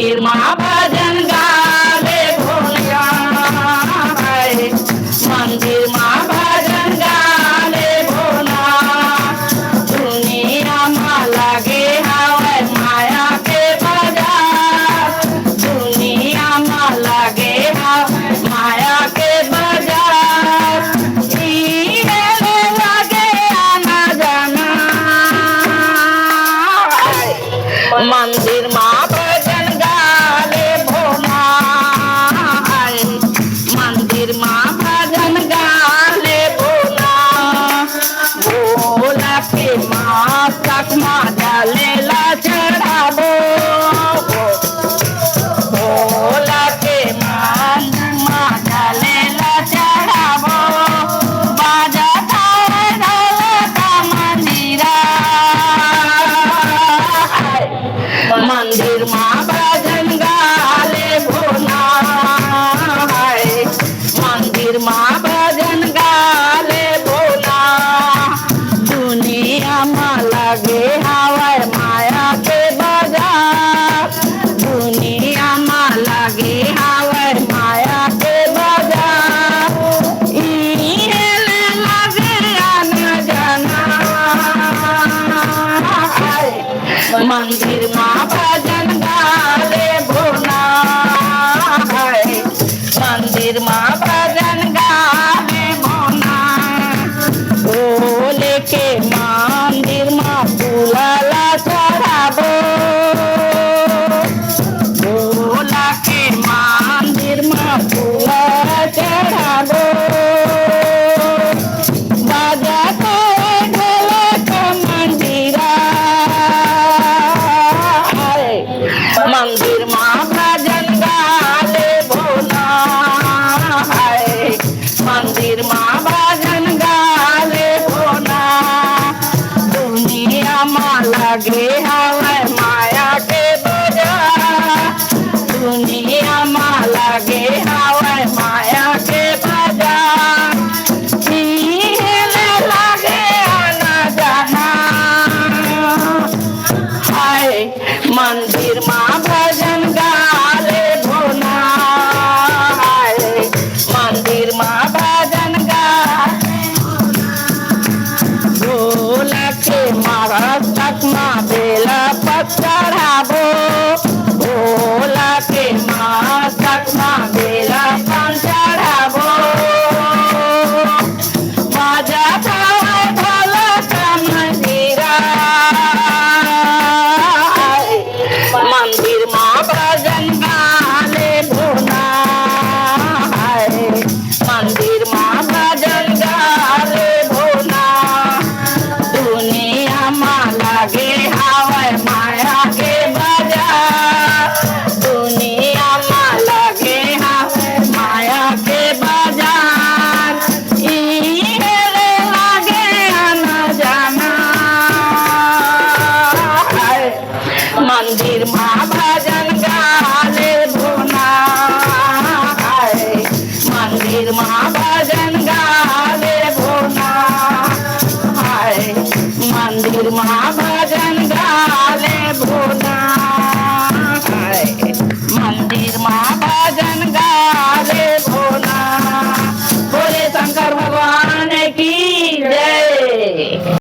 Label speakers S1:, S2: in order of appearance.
S1: मंदिर माँ भजन गावे भोलिया मंदिर माँ भजन गावे भोला दुनिया माँ लगे हवे माया के बाजार दुनिया माँ लगे हवे माया के बाजार लगे आना जाना मंदिर माँ भजन गावे भोला मंदिर माँ भजन गावे भोला भोला के माँ तक माँ डालेला चढ़ाबो भोला के माँ डालेला चढ़ाबो बाजा थारे ढोल का मंदिरा मंदिर माँ भजन गाले भोला मंदिर माँ भजन गाले भोला दुनिया माँ लगे हवे माया के बाजार दुनिया माँ लगे हवे माया के बाजार लगे आना जाना मंदिर माँ भजन गाले भोला मंदिर माँ भजन गाले भोला भोले के मंदिर माँ फूलला चढ़ाबो भोला के मंदिर माँ फूला चढ़ाबो बाजा थारे ढोल का मंदिरा मंदिर माँ भजन गाले भोला मंदिर माँ भजन गाले भोला दुनिया माँ लगे हवे माया के बाजार दुनिया माँ लगे हवे माया के बाजार लगे आना जाना मंदिर माँ भजन गाले भोला मंदिर माँ भजन गाले भोला के महाराज तक माँ बेला पचढ़ाबो भोला के माँ तक माँ बेला चढ़ाबो बाजा थारे ढोल का मंदिरा मंदिर माँ भजन गाले भोला मंदिर माँ भजन गाले भोला दुनिया माँ लगे हवे माया के बाजार दुनिया माँ लगे हवे माया के बाजार लगे आना जाना मंदिर माँ